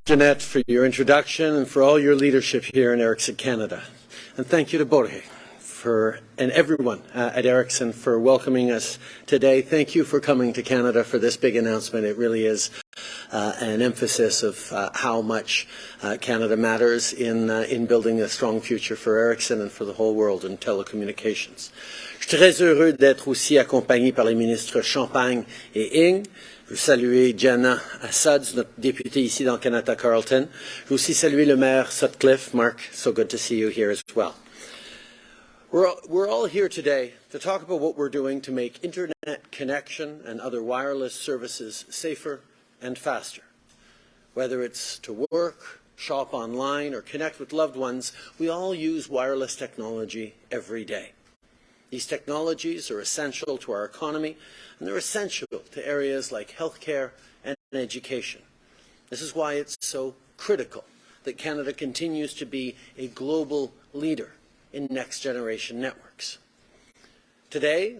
Jeanette, for your introduction and for all your leadership here in Ericsson Canada. And thank you to Borje and everyone at Ericsson for welcoming us today. Thank you for coming to Canada for this big announcement. It really is an emphasis of how much Canada matters in building a strong future for Ericsson and for the whole world in telecommunications. Je suis très heureux d'être aussi accompagné par les ministres Champagne et Ing. Je veux saluer Jana Assads, notre député ici dans Canada Carleton. Je veux aussi saluer le maire Sutcliffe. Mark, so good to see you here as well. We're all here today to talk about what we're doing to make internet connection and other wireless services safer and faster. Whether it's to work, shop online, or connect with loved ones, we all use wireless technology every day. These technologies are essential to our economy, and they're essential to areas like healthcare and education. This is why it's so critical that Canada continues to be a global leader in next-generation networks. Today,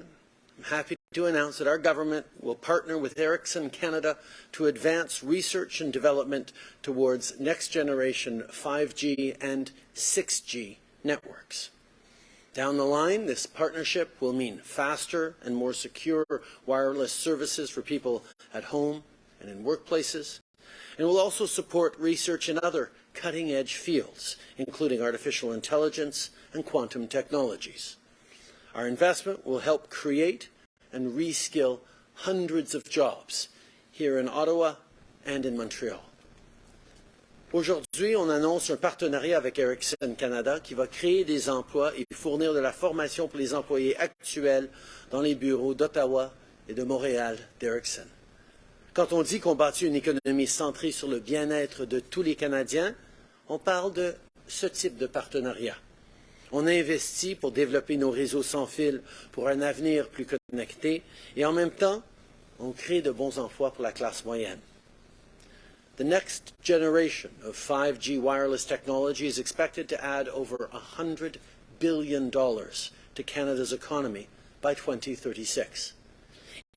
I'm happy to announce that our government will partner with Ericsson Canada to advance research and development towards next-generation 5G and 6G networks. Down the line, this partnership will mean faster and more secure wireless services for people at home and in workplaces, and will also support research in other cutting-edge fields, including artificial intelligence and quantum technologies. Our investment will help create and reskill hundreds of jobs here in Ottawa and in Montreal. Aujourd'hui, on annonce un partenariat avec Ericsson Canada qui va créer des emplois et fournir de la formation pour les employés actuels dans les bureaux d'Ottawa et de Montréal d'Ericsson. Quand on dit qu'on bâtit une économie centrée sur le bien-être de tous les Canadiens, on parle de ce type de partenariat. On investit pour développer nos réseaux sans fil pour un avenir plus connecté et en même temps, on crée de bons emplois pour la classe moyenne. The next generation of 5G wireless technology is expected to add over $100 billion to Canada's economy by 2036.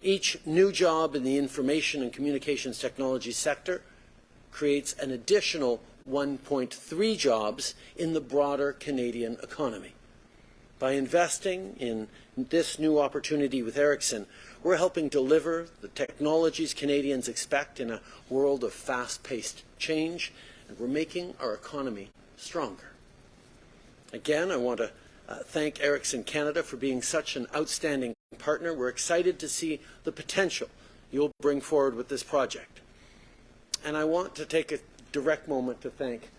Each new job in the information and communications technology sector creates an additional 1.3 jobs in the broader Canadian economy. By investing in this new opportunity with Ericsson, we're helping deliver the technologies Canadians expect in a world of fast-paced change, and we're making our economy stronger. Again, I want to thank Ericsson Canada for being such an outstanding partner. We're excited to see the potential you'll bring forward with this project. And I want to take a direct moment to thank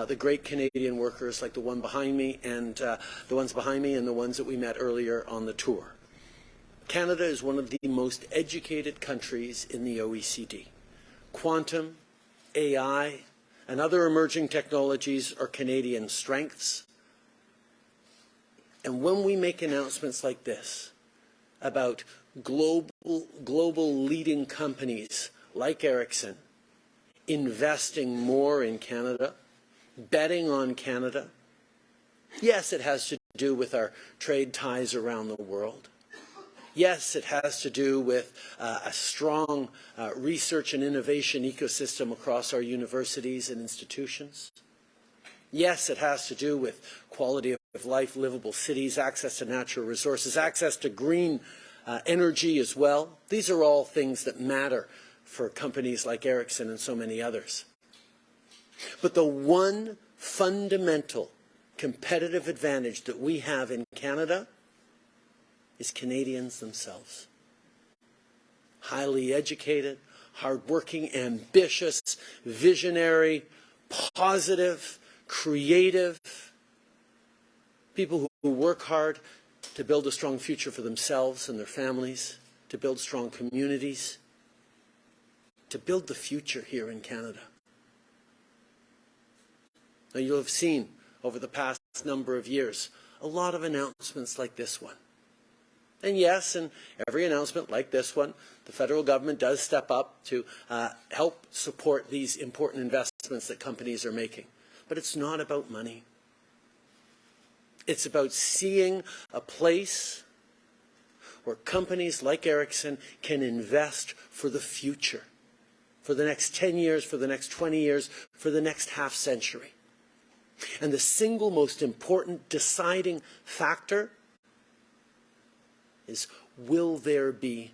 the great Canadian workers like the one behind me and the ones behind me and the ones that we met earlier on the tour. Canada is one of the most educated countries in the OECD. Quantum, AI, and other emerging technologies are Canadian strengths. And when we make announcements like this about global leading companies like Ericsson investing more in Canada, betting on Canada, yes, it has to do with our trade ties around the world. Yes, it has to do with a strong research and innovation ecosystem across our universities and institutions. Yes, it has to do with quality of life, livable cities, access to natural resources, access to green energy as well. These are all things that matter for companies like Ericsson and so many others. But the one fundamental competitive advantage that we have in Canada is Canadians themselves. Highly educated, hardworking, ambitious, visionary, positive, creative, people who work hard to build a strong future for themselves and their families, to build strong communities, to build the future here in Canada. Now, you'll have seen over the past number of years a lot of announcements like this one. And yes, in every announcement like this one, the federal government does step up to help support these important investments that companies are making. But it's not about money. It's about seeing a place where companies like Ericsson can invest for the future, for the next 10 years, for the next 20 years, for the next half century. And the single most important deciding factor is, will there be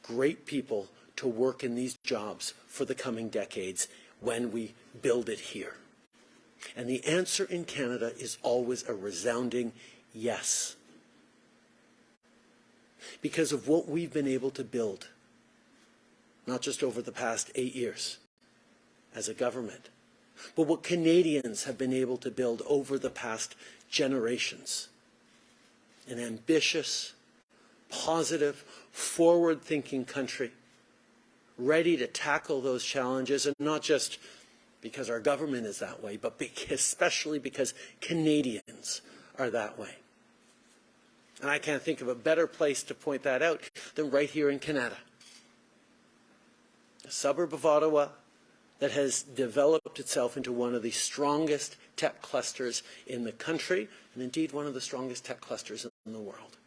great people to work in these jobs for the coming decades when we build it here? And the answer in Canada is always a resounding yes. Because of what we've been able to build, not just over the past 8 years as a government, but what Canadians have been able to build over the past generations. An ambitious, positive, forward-thinking country, ready to tackle those challenges, and not just because our government is that way, but especially because Canadians are that way. And I can't think of a better place to point that out than right here in Canada. A suburb of Ottawa that has developed itself into one of the strongest tech clusters in the country, and indeed one of the strongest tech clusters in the world.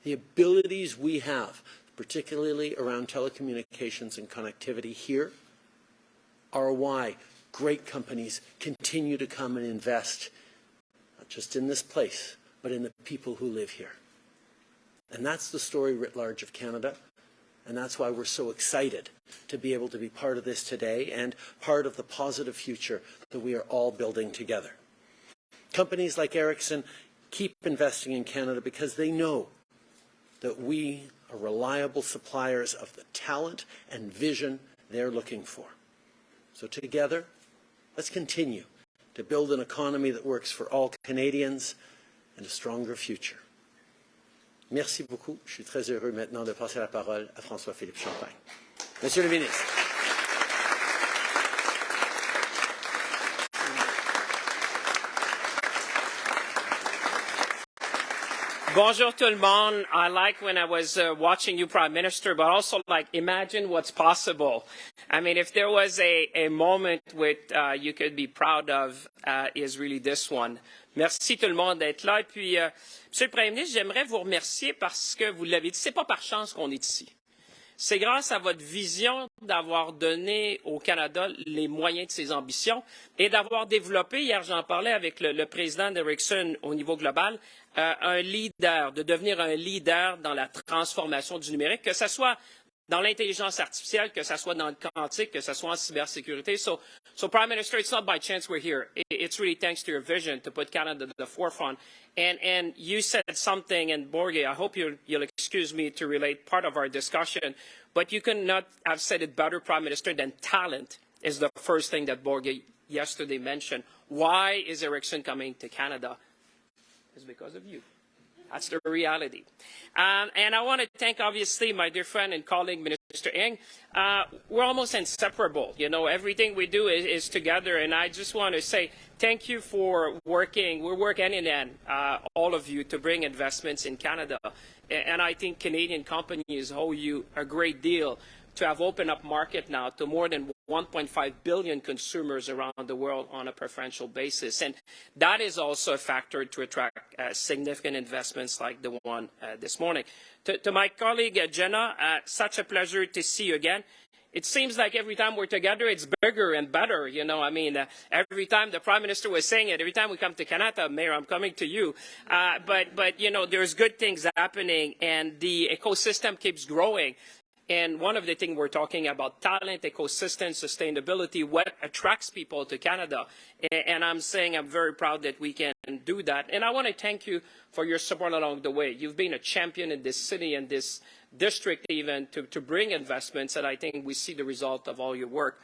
The abilities we have, particularly around telecommunications and connectivity here, are why great companies continue to come and invest, not just in this place, but in the people who live here. And that's the story writ large of Canada, and that's why we're so excited to be able to be part of this today and part of the positive future that we are all building together. Companies like Ericsson keep investing in Canada because they know that we are reliable suppliers of the talent and vision they're looking for. So together, let's continue to build an economy that works for all Canadians and a stronger future. Merci beaucoup. Je suis très heureux maintenant de passer la parole à François-Philippe Champagne. Monsieur le ministre. Bonjour tout le monde. I like when I was watching you, Prime Minister, but also like imagine what's possible. I mean, if there was a moment which you could be proud of, is really this one. Merci tout le monde d'être là. Et puis, Monsieur le Premier ministre, j'aimerais vous remercier parce que vous l'avez dit, c'est pas par chance qu'on est ici. C'est grâce à votre vision d'avoir donné au Canada les moyens de ses ambitions et d'avoir développé, hier j'en parlais avec le président d'Ericsson au niveau global, un leader, de devenir un leader dans la transformation du numérique, que ce soit dans l'intelligence artificielle, que ce soit dans le quantique, que ce soit en cybersécurité. So Prime Minister, it's not by chance we're here. It's really thanks to your vision to put Canada at the forefront. And you said something, and Borge, I hope you'll excuse me to relate part of our discussion, but you could not have said it better, Prime Minister, than talent is the first thing that Borge yesterday mentioned. Why is Ericsson coming to Canada? It's because of you. That's the reality. And I want to thank, obviously, my dear friend and colleague, Minister Ng. We're almost inseparable. You know, everything we do is together. And I just want to say thank you for working. We work hand in hand, all of you, to bring investments in Canada. And I think Canadian companies owe you a great deal to have opened up market now to more than 1.5 billion consumers around the world on a preferential basis. And that is also a factor to attract significant investments like the one this morning. To my colleague, Jenna, such a pleasure to see you again. It seems like every time we're together, it's bigger and better. You know, I mean, every time the Prime Minister was saying it, every time we come to Canada, Mayor, I'm coming to you. But you know, there's good things happening, and the ecosystem keeps growing. And one of the things we're talking about, talent, ecosystem, sustainability, what attracts people to Canada. And I'm saying I'm very proud that we can do that. And I want to thank you for your support along the way. You've been a champion in this city and this district even to bring investments, and I think we see the result of all your work.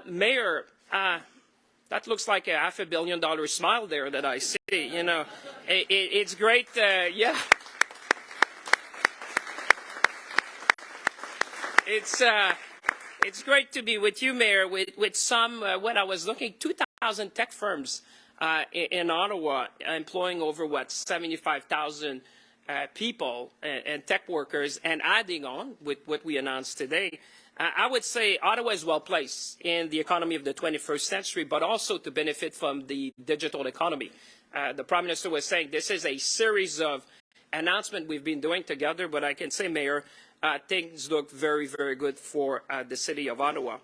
Mayor, that looks like a $500 million smile there that I see. You know, it's great. Yeah. It's great to be with you, Mayor, with some, when I was looking, 2,000 tech firms in Ottawa, employing over, 75,000 people and tech workers, and adding on with what we announced today. I would say Ottawa is well placed in the economy of the 21st century, but also to benefit from the digital economy. The Prime Minister was saying this is a series of announcement we've been doing together, but I can say, Mayor, things look very, very good for the city of Ottawa.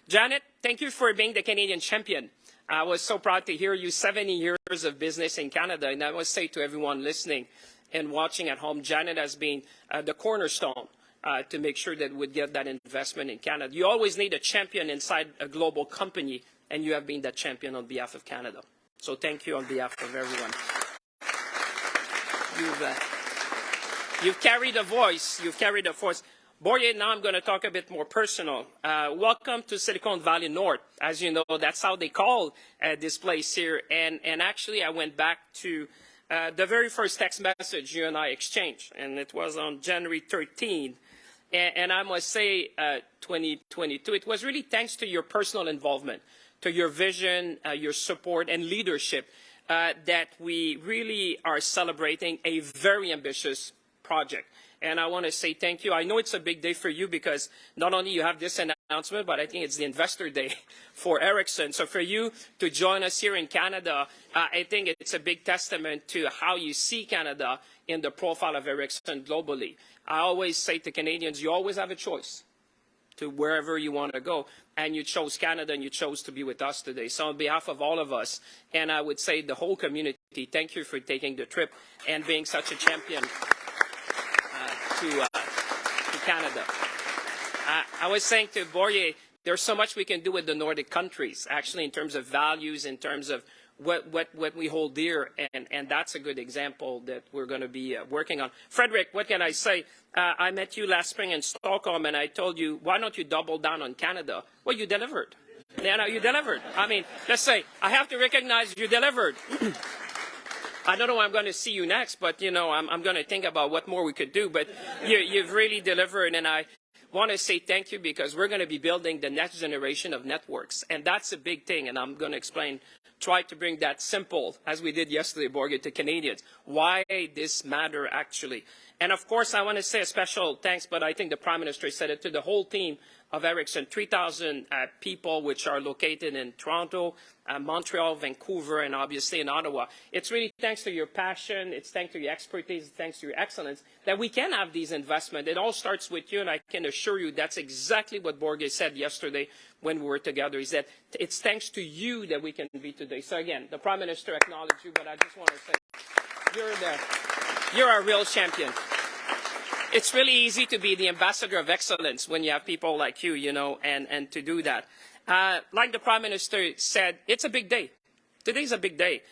Janet, thank you for being the Canadian champion. I was so proud to hear you, 70 years of business in Canada. And I must say to everyone listening and watching at home, Janet has been the cornerstone to make sure that we get that investment in Canada. You always need a champion inside a global company, and you have been that champion on behalf of Canada. So thank you on behalf of everyone. You've carried a voice. You've carried a voice. Borje, now I'm going to talk a bit more personal. Welcome to Silicon Valley North. As you know, that's how they call this place here. And actually, I went back to the very first text message you and I exchanged, and it was on January 13th. And I must say, 2022, it was really thanks to your personal involvement, to your vision, your support, and leadership that we really are celebrating a very ambitious project. And I want to say thank you. I know it's a big day for you because not only you have this announcement, but I think it's the Investor Day for Ericsson. So for you to join us here in Canada, I think it's a big testament to how you see Canada in the profile of Ericsson globally. I always say to Canadians, you always have a choice to wherever you want to go. And you chose Canada and you chose to be with us today. So on behalf of all of us, and I would say the whole community, thank you for taking the trip and being such a champion to Canada. I was saying to Borje, there's so much we can do with the Nordic countries, actually, in terms of values, in terms of what we hold dear, and that's a good example that we're going to be working on. Frederick, what can I say? I met you last spring in Stockholm, and I told you, why don't you double down on Canada? Well, you delivered. Yeah, no, you delivered. I mean, let's say, I have to recognize you delivered. I don't know where I'm going to see you next, but, you know, I'm going to think about what more we could do. But you've really delivered, and I want to say thank you because we're going to be building the next generation of networks. And that's a big thing, and I'm going to explain, try to bring that simple, as we did yesterday, Borje, to Canadians, why this matter actually. And, of course, I want to say a special thanks, but I think the Prime Minister said it, to the whole team of Ericsson, 3,000 people which are located in Toronto, Montreal, Vancouver, and obviously in Ottawa. It's really thanks to your passion, it's thanks to your expertise, thanks to your excellence that we can have these investments. It all starts with you, and I can assure you that's exactly what Borje said yesterday when we were together. He said, it's thanks to you that we can be today. So again, the Prime Minister acknowledged you, but I just want to say, you're a real champion. It's really easy to be the ambassador of excellence when you have people like you, you know, and to do that. Like the Prime Minister said, it's a big day. Today's a big day.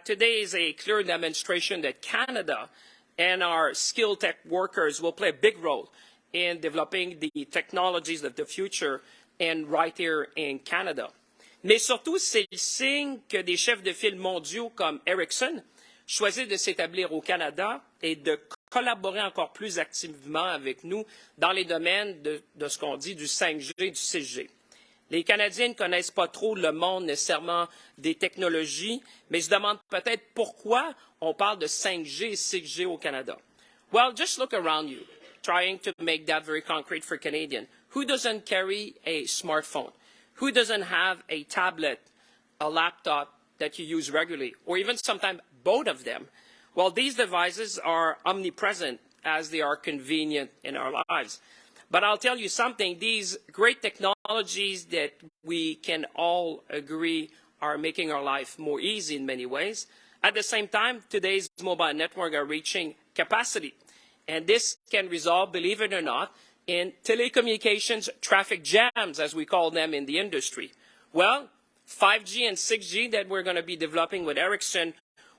Today is a clear demonstration that Canada and our skilled tech workers will play a big role in developing the technologies of the future and right here in Canada. Mais surtout, c'est le signe que des chefs de file mondiaux comme Ericsson choisissent de s'établir au Canada et de collaborer encore plus activement avec nous dans les domaines de ce qu'on dit du 5G et du 6G. Les Canadiens ne connaissent pas trop le monde nécessairement des technologies, mais se demandent peut-être pourquoi on parle de 5G et 6G au Canada. Well, just look around you, trying to make that very concrete for Canadians. Who doesn't carry a smartphone? Who doesn't have a tablet, a laptop that you use regularly, or even sometimes both of them? Well, these devices are omnipresent as they are convenient in our lives. But I'll tell you something, these great technologies that we can all agree are making our life more easy in many ways. At the same time, today's mobile networks are reaching capacity. And this can result, believe it or not, in telecommunications traffic jams, as we call them in the industry. Well, 5G and 6G that we're going to be developing with Ericsson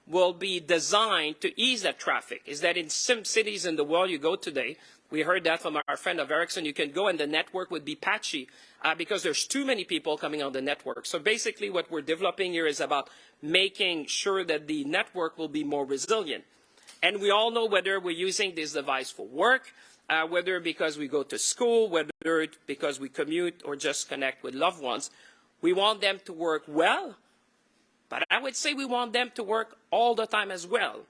will be designed to ease that traffic. Is that in some cities in the world you go today, we heard that from our friend of Ericsson, you can go and the network would be patchy because there's too many people coming on the network. So basically what we're developing here is about making sure that the network will be more resilient. And we all know whether we're using this device for work, whether because we go to school, whether because we commute or just connect with loved ones, we want them to work well, but I would say we want them to work all the time as well.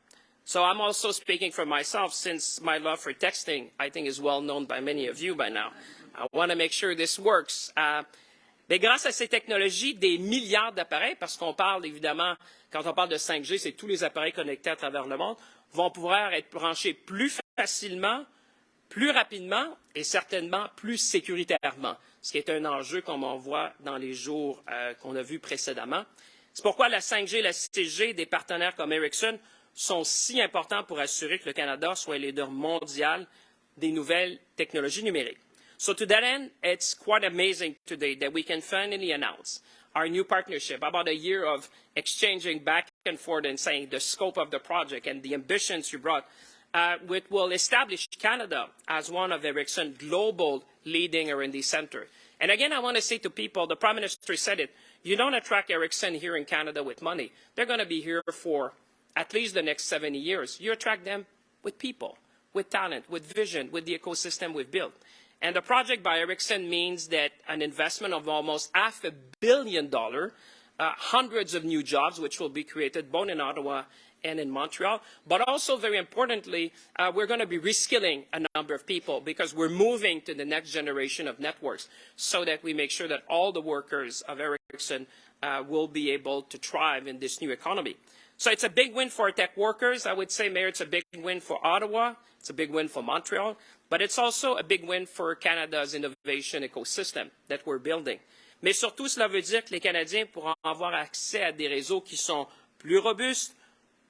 So I'm also speaking for myself, since my love for texting, I think, is well known by many of you by now. I want to make sure this works. Mais grâce à ces technologies, des milliards d'appareils, parce qu'on parle évidemment, quand on parle de 5G, c'est tous les appareils connectés à travers le monde, vont pouvoir être branchés plus facilement, plus rapidement et certainement plus sécuritairement, ce qui est un enjeu comme on voit dans les jours qu'on a vus précédemment. C'est pourquoi la 5G et la 6G des partenaires comme Ericsson sont si importants pour assurer que le Canada soit leader mondial des nouvelles technologies numériques. So to that end, it's quite amazing today that we can finally announce our new partnership, about a year of exchanging back and forth and saying the scope of the project and the ambitions you brought, which will establish Canada as one of Ericsson's global leading R&D center. And again, I want to say to people, the Prime Minister said it, you don't attract Ericsson here in Canada with money. They're going to be here for at least the next 70 years. You attract them with people, with talent, with vision, with the ecosystem we've built. And the project by Ericsson means that an investment of almost $500 million, hundreds of new jobs which will be created both in Ottawa and in Montreal. But also, very importantly, we're going to be reskilling a number of people because we're moving to the next generation of networks so that we make sure that all the workers of Ericsson will be able to thrive in this new economy. So it's a big win for tech workers. I would say, Mayor, it's a big win for Ottawa. It's a big win for Montreal. But it's also a big win for Canada's innovation ecosystem that we're building. Mais surtout, cela veut dire que les Canadiens pourront avoir accès à des réseaux qui sont plus robustes,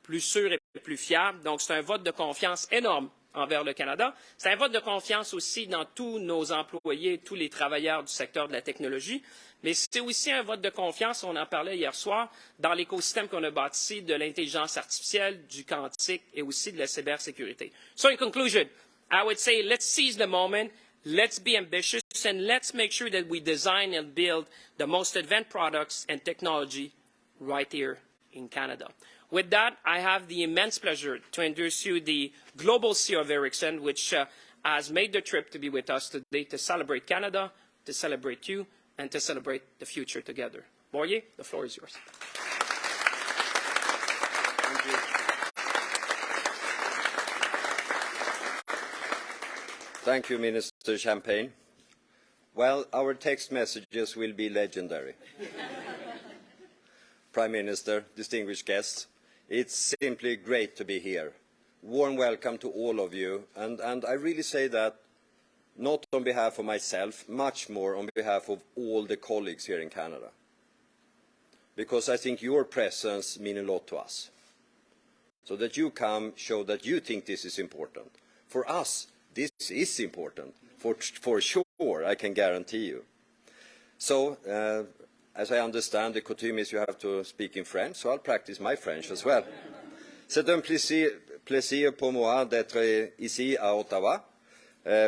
plus sûrs et plus fiables. Donc, c'est un vote de confiance énorme envers le Canada. C'est un vote de confiance aussi dans tous nos employés, tous les travailleurs du secteur de la technologie. Mais c'est aussi un vote de confiance, on en parlait hier soir, dans l'écosystème qu'on a bâti de l'intelligence artificielle, du quantique et aussi de la cybersécurité. So in conclusion, I would say let's seize the moment, let's be ambitious, and let's make sure that we design and build the most advanced products and technology right here in Canada. With that, I have the immense pleasure to introduce you the global CEO of Ericsson, which has made the trip to be with us today to celebrate Canada, to celebrate you, and to celebrate the future together. Boyer, the floor is yours. Thank you. Thank you, Minister Champagne. Well, our text messages will be legendary. Prime Minister, distinguished guests, it's simply great to be here. Warm welcome to all of you, and I really say that not on behalf of myself, much more on behalf of all the colleagues here in Canada. Because I think your presence means a lot to us. So that you come, show that you think this is important. For us, this is important, for sure, I can guarantee you. So, as I understand, the coutume is you have to speak in French, so I'll practice my French as well. C'est un plaisir pour moi d'être ici à Ottawa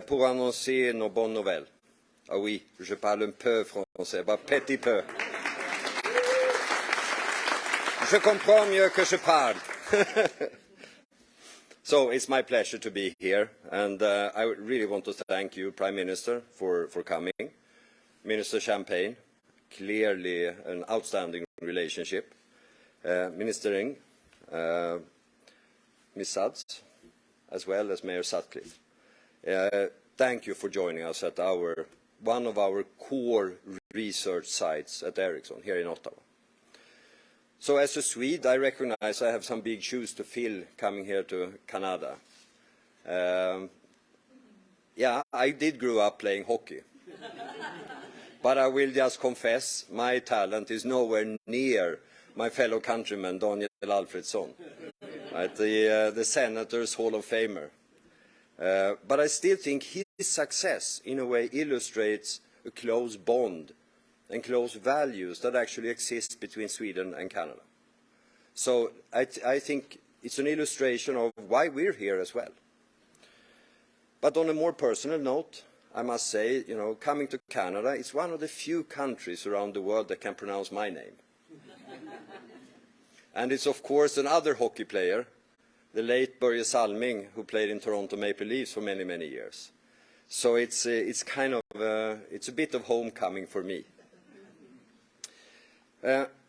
pour annoncer nos bonnes nouvelles. Ah oui, je parle un peu français, pas petit peu. Je comprends mieux que je parle. So it's my pleasure to be here, and I really want to thank you, Prime Minister, for coming. Minister Champagne, clearly an outstanding relationship. Minister Ng, Ms. Suds, as well as Mayor Sutcliffe. Thank you for joining us at one of our core research sites at Ericsson here in Ottawa. So as a Swede, I recognize I have some big shoes to fill coming here to Canada. Yeah, I did grow up playing hockey. But I will just confess, my talent is nowhere near my fellow countryman, Daniel Alfredsson, right, the Senator's Hall of Famer. But I still think his success, in a way, illustrates a close bond and close values that actually exist between Sweden and Canada. So I think it's an illustration of why we're here as well. But on a more personal note, I must say, you know, coming to Canada, it's one of the few countries around the world that can pronounce my name. And it's, of course, another hockey player, the late Börje Salming, who played in Toronto Maple Leafs for many, many years. So it's kind of, it's a bit of homecoming for me.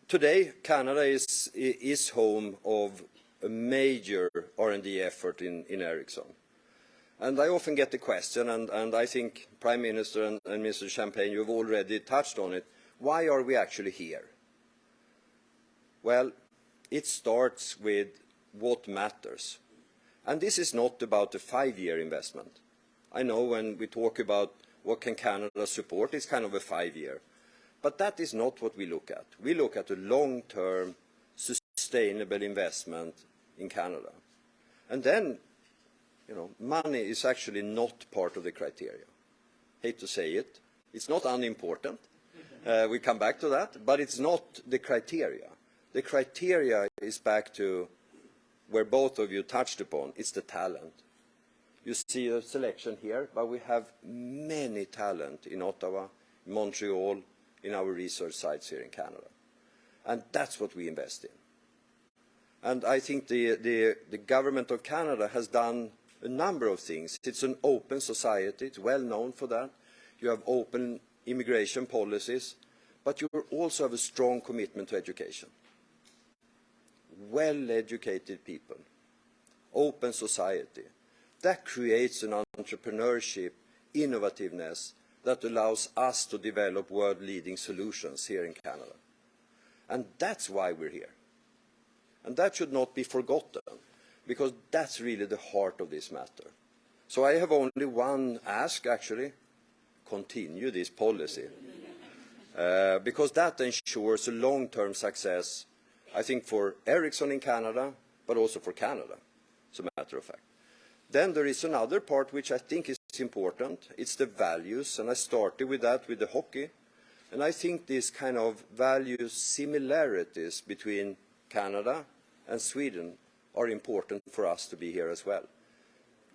Today, Canada is home of a major R&D effort in Ericsson. And I often get the question, and I think Prime Minister and Mr. Champagne, you've already touched on it, why are we actually here? Well, it starts with what matters. And this is not about a 5-year investment. I know when we talk about what can Canada support, it's kind of a 5-year. But that is not what we look at. We look at a long-term, sustainable investment in Canada. And then, you know, money is actually not part of the criteria. Hate to say it. It's not unimportant. We come back to that, but it's not the criteria. The criteria is back to where both of you touched upon. It's the talent. You see a selection here, but we have many talent in Ottawa, Montreal, in our research sites here in Canada. And that's what we invest in. And I think the government of Canada has done a number of things. It's an open society. It's well known for that. You have open immigration policies, but you also have a strong commitment to education. Well-educated people, open society. That creates an entrepreneurship, innovativeness that allows us to develop world-leading solutions here in Canada. And that's why we're here. And that should not be forgotten, because that's really the heart of this matter. So I have only one ask, actually: continue this policy. Because that ensures a long-term success, I think, for Ericsson in Canada, but also for Canada, as a matter of fact. Then there is another part which I think is important. It's the values, and I started with that with the hockey. And I think these kind of value similarities between Canada and Sweden are important for us to be here as well.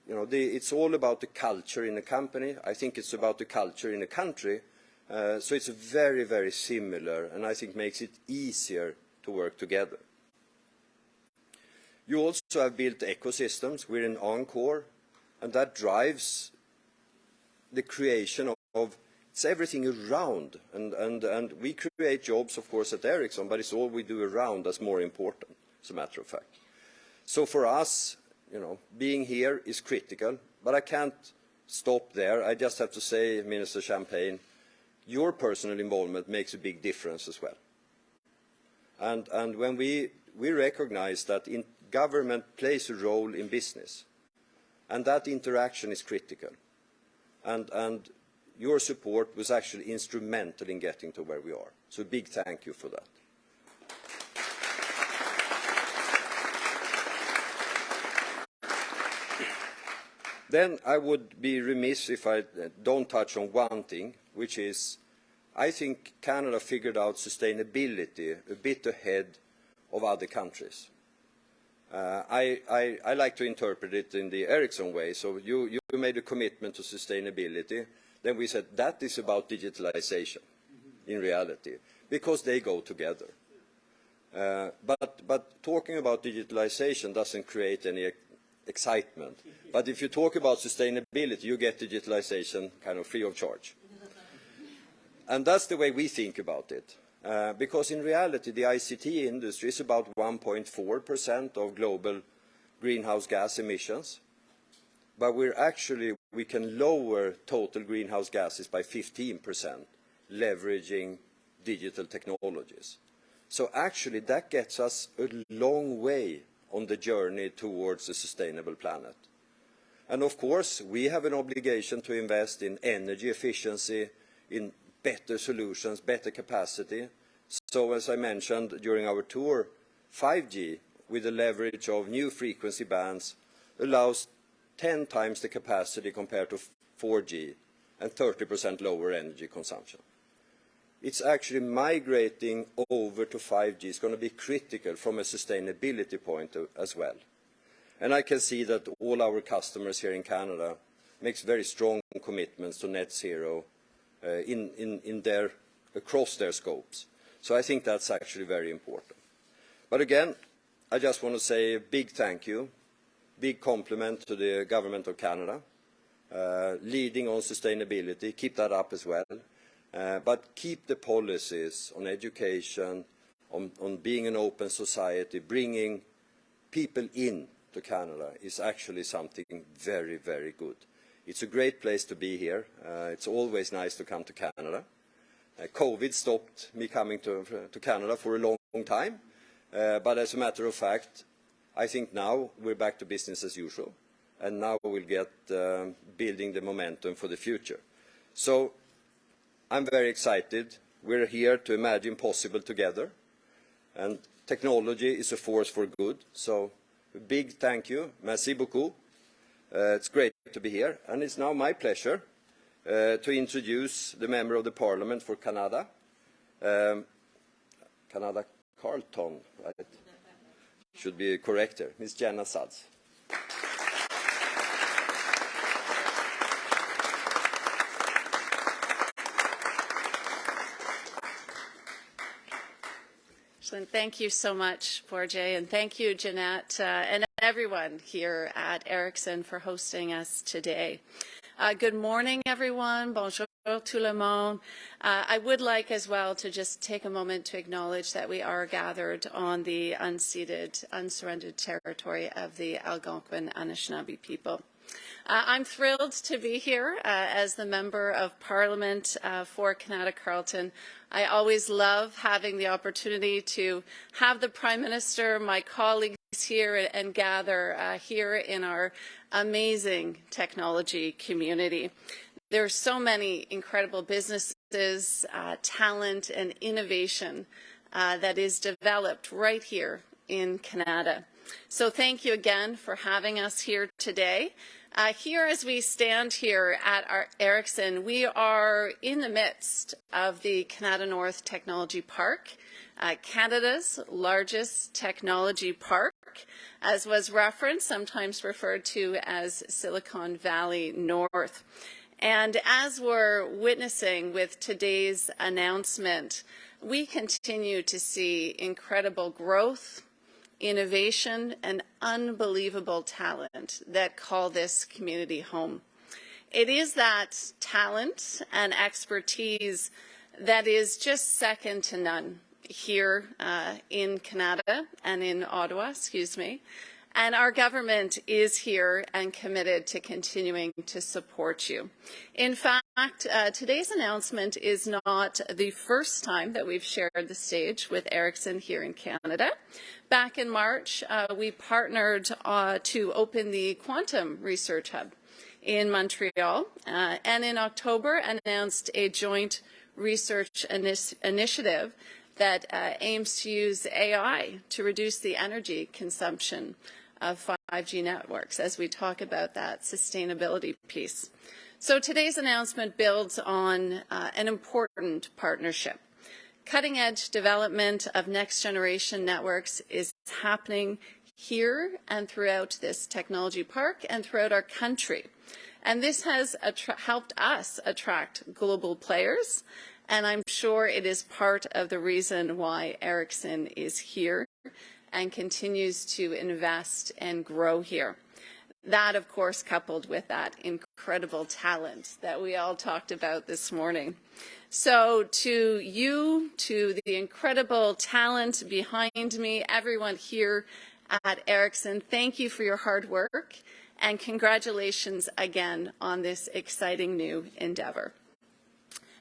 You know, it's all about the culture in a company. I think it's about the culture in a country. So it's very, very similar, and I think makes it easier to work together. You also have built ecosystems. We're in Encore, and that drives the creation of it's everything around. And we create jobs, of course, at Ericsson, but it's all we do around that's more important, as a matter of fact. So for us, you know, being here is critical, but I can't stop there. I just have to say, Minister Champagne, your personal involvement makes a big difference as well. And when we recognize that government plays a role in business, and that interaction is critical. And your support was actually instrumental in getting to where we are. So a big thank you for that. Then I would be remiss if I don't touch on one thing, which is I think Canada figured out sustainability a bit ahead of other countries. I like to interpret it in the Ericsson way. So you made a commitment to sustainability. Then we said that is about digitalization in reality, because they go together. But talking about digitalization doesn't create any excitement. But if you talk about sustainability, you get digitalization kind of free of charge. And that's the way we think about it. Because in reality, the ICT industry is about 1.4% of global greenhouse gas emissions. But we can lower total greenhouse gases by 15%, leveraging digital technologies. So actually, that gets us a long way on the journey towards a sustainable planet. And of course, we have an obligation to invest in energy efficiency, in better solutions, better capacity. So as I mentioned during our tour, 5G, with the leverage of new frequency bands, allows 10 times the capacity compared to 4G and 30% lower energy consumption. It's actually migrating over to 5G is going to be critical from a sustainability point as well. And I can see that all our customers here in Canada makes very strong commitments to net zero across their scopes. So I think that's actually very important. But again, I just want to say a big thank you, big compliment to the Government of Canada, leading on sustainability. Keep that up as well. But keep the policies on education, on being an open society, bringing people in to Canada is actually something very, very good. It's a great place to be here. It's always nice to come to Canada. COVID stopped me coming to Canada for a long time. But as a matter of fact, I think now we're back to business as usual. and now we'll get building the momentum for the future. So I'm very excited. We're here to imagine possible together, and technology is a force for good. So a big thank you, merci beaucoup. It's great to be here, and it's now my pleasure to introduce the Member of the Parliament for Canada, Canada Carleton, right? Should be correct here, Ms. Jenna Suds. Thank you so much, Project, and thank you, Jeanette, and everyone here at Ericsson for hosting us today. Good morning, everyone. Bonjour tout le monde. I would like as well to just take a moment to acknowledge that we are gathered on the unceded, unsurrendered territory of the Algonquin Anishinaabe people. I'm thrilled to be here as the Member of Parliament for Canada Carleton. I always love having the opportunity to have the Prime Minister, my colleagues here, and gather here in our amazing technology community. There are so many incredible businesses, talent, and innovation that is developed right here in Canada. So thank you again for having us here today. Here as we stand here at our Ericsson, we are in the midst of the Canada North Technology Park, Canada's largest technology park, as was referenced, sometimes referred to as Silicon Valley North. And as we're witnessing with today's announcement, we continue to see incredible growth, innovation, and unbelievable talent that call this community home. It is that talent and expertise that is just second to none here in Canada and in Ottawa, and our government is here and committed to continuing to support you. In fact, today's announcement is not the first time that we've shared the stage with Ericsson here in Canada. Back in March, we partnered to open the Quantum Research Hub in Montreal, and in October announced a joint research initiative that aims to use AI to reduce the energy consumption of 5G networks as we talk about that sustainability piece. So today's announcement builds on an important partnership. Cutting-edge development of next-generation networks is happening here and throughout this technology park and throughout our country. And this has helped us attract global players, and I'm sure it is part of the reason why Ericsson is here and continues to invest and grow here. That, of course, coupled with that incredible talent that we all talked about this morning. So to you, to the incredible talent behind me, everyone here at Ericsson, thank you for your hard work and congratulations again on this exciting new endeavor.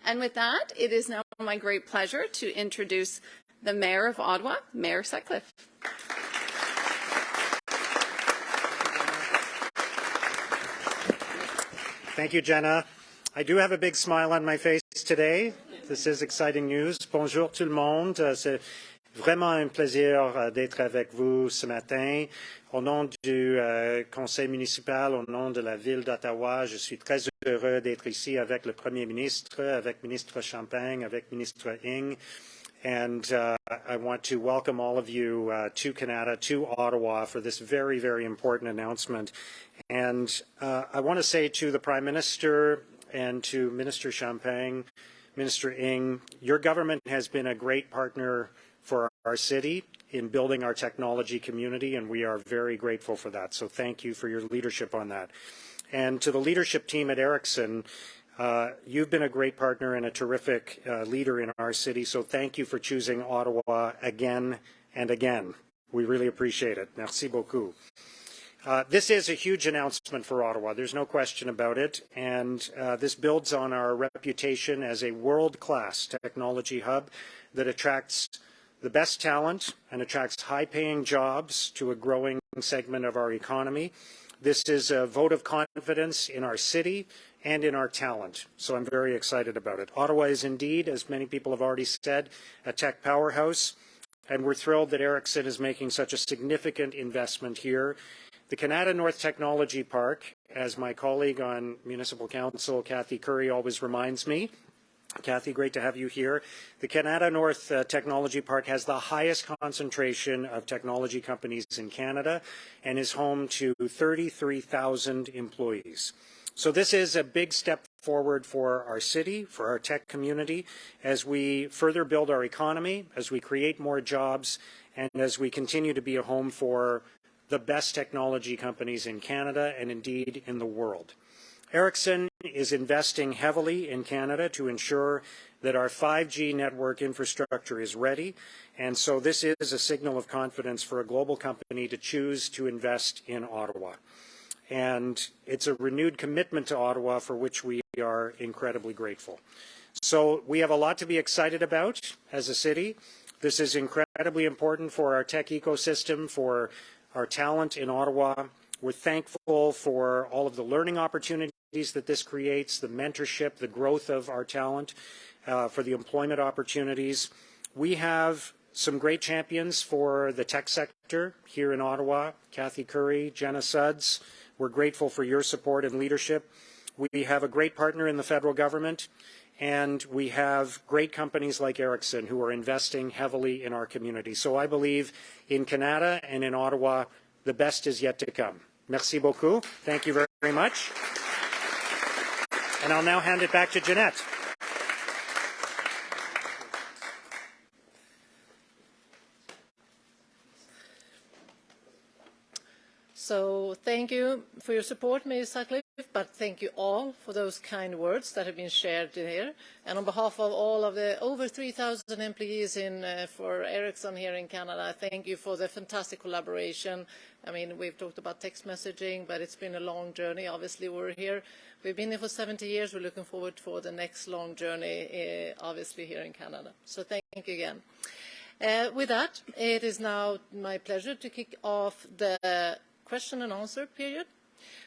And with that, it is now my great pleasure to introduce the Mayor of Ottawa, Mayor Sutcliffe. Thank you, Jenna. I do have a big smile on my face today. This is exciting news. Bonjour tout le monde. C'est vraiment un plaisir d'être avec vous ce matin. Au nom du conseil municipal, au nom de la ville d'Ottawa, je suis très heureux d'être ici avec le Premier ministre, avec ministre Champagne, avec ministre Ng. And I want to welcome all of you to Canada, to Ottawa, for this very, very important announcement. And I want to say to the Prime Minister and to Minister Champagne, Minister Ng, your government has been a great partner for our city in building our technology community, and we are very grateful for that. So thank you for your leadership on that. And to the leadership team at Ericsson, you've been a great partner and a terrific leader in our city, so thank you for choosing Ottawa again and again. We really appreciate it. Merci beaucoup. This is a huge announcement for Ottawa. There's no question about it, and this builds on our reputation as a world-class technology hub that attracts the best talent and attracts high-paying jobs to a growing segment of our economy. This is a vote of confidence in our city and in our talent. So I'm very excited about it. Ottawa is indeed, as many people have already said, a tech powerhouse, and we're thrilled that Ericsson is making such a significant investment here. The Canada North Technology Park, as my colleague on Municipal Council, Kathy Curry, always reminds me, Kathy, great to have you here. The Canada North Technology Park has the highest concentration of technology companies in Canada and is home to 33,000 employees. So this is a big step forward for our city, for our tech community, as we further build our economy, as we create more jobs, and as we continue to be a home for the best technology companies in Canada and indeed in the world. Ericsson is investing heavily in Canada to ensure that our 5G network infrastructure is ready, and so this is a signal of confidence for a global company to choose to invest in Ottawa. And it's a renewed commitment to Ottawa for which we are incredibly grateful. So we have a lot to be excited about as a city. This is incredibly important for our tech ecosystem, for our talent in Ottawa. We're thankful for all of the learning opportunities that this creates, the mentorship, the growth of our talent, for the employment opportunities. We have some great champions for the tech sector here in Ottawa, Kathy Curry, Jenna Suds. We're grateful for your support and leadership. We have a great partner in the federal government, and we have great companies like Ericsson who are investing heavily in our community. So I believe in Canada and in Ottawa, the best is yet to come. Merci beaucoup. Thank you very, very much. And I'll now hand it back to Jeanette. So thank you for your support, Mayor Sutcliffe, but thank you all for those kind words that have been shared here. And on behalf of all of the over 3,000 employees for Ericsson here in Canada, thank you for the fantastic collaboration. I mean, we've talked about text messaging, but it's been a long journey. Obviously, we're here. We've been here for 70 years. We're looking forward for the next long journey, obviously, here in Canada. So thank you again. With that, it is now my pleasure to kick off the question and answer period.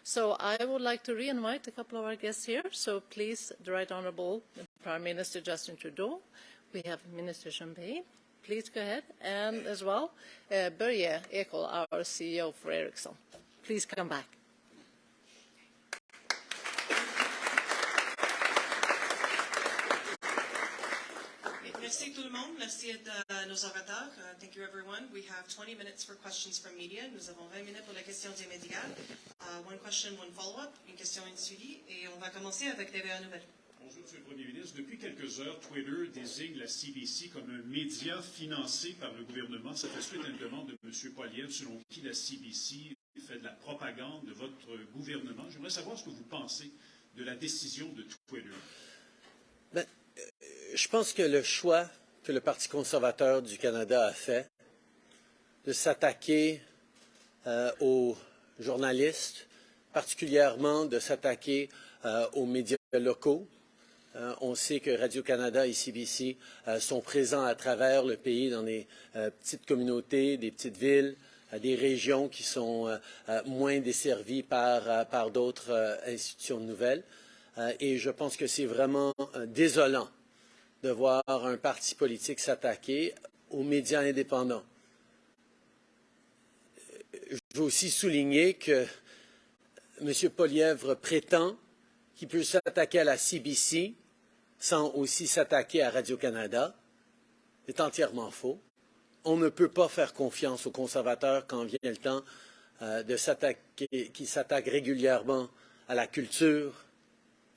So I would like to re-invite a couple of our guests here. So please, the Right Honourable Prime Minister Justin Trudeau. We have Minister Champagne. Please go ahead. And as well, Börje Ekholm, our CEO for Ericsson. Please come back. Merci tout le monde. Merci à nos orateurs. Thank you everyone. We have 20 minutes for questions from media. Nous avons 20 minutes pour la question des médias. One question, one follow-up, une question, une suivi. Et on va commencer avec TVA Nouvelles. Bonjour, Monsieur le Premier ministre. Depuis quelques heures, Twitter désigne la CBC comme un média financé par le gouvernement. Ça fait suite à une demande de M. Poilievre, selon qui la CBC fait de la propagande de votre gouvernement. J'aimerais savoir ce que vous pensez de la décision de Twitter. Je pense que le choix que le Parti conservateur du Canada a fait de s'attaquer aux journalistes, particulièrement de s'attaquer aux médias locaux. On sait que Radio-Canada et CBC sont présents à travers le pays dans des petites communautés, des petites villes, des régions qui sont moins desservies par d'autres institutions de nouvelles. Et je pense que c'est vraiment désolant de voir un parti politique s'attaquer aux médias indépendants. Je veux aussi souligner que M. Poilievre prétend qu'il peut s'attaquer à la CBC sans aussi s'attaquer à Radio-Canada. C'est entièrement faux. On ne peut pas faire confiance aux conservateurs quand vient le temps qui s'attaquent régulièrement à la culture,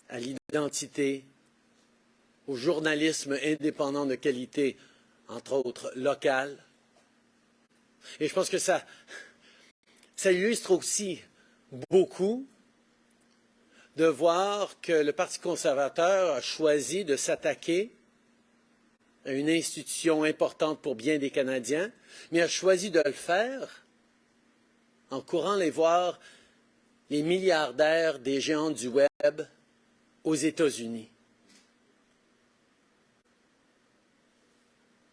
à l'identité, au journalisme indépendant de qualité, entre autres local. Et je pense que ça illustre aussi beaucoup de voir que le Parti conservateur a choisi de s'attaquer à une institution importante pour bien des Canadiens, mais a choisi de le faire en courant les voir les milliardaires des géants du Web aux États-Unis.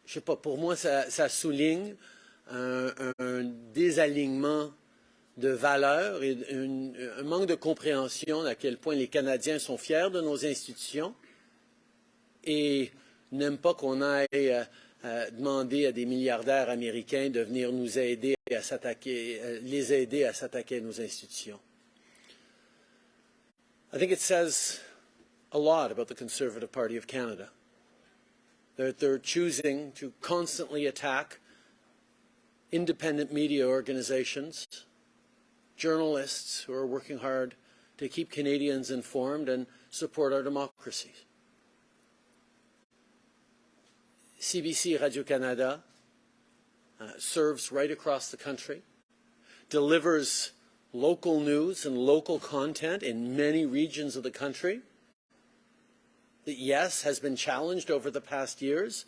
Je sais pas, pour moi, ça souligne un désalignement de valeur et un manque de compréhension d'à quel point les Canadiens sont fiers de nos institutions et n'aiment pas qu'on aille demander à des milliardaires américains de venir nous aider à s'attaquer, les aider à s'attaquer à nos institutions. I think it says a lot about the Conservative Party of Canada, that they're choosing to constantly attack independent media organizations, journalists who are working hard to keep Canadians informed and support our democracies. CBC Radio-Canada serves right across the country, delivers local news and local content in many regions of the country that, yes, has been challenged over the past years,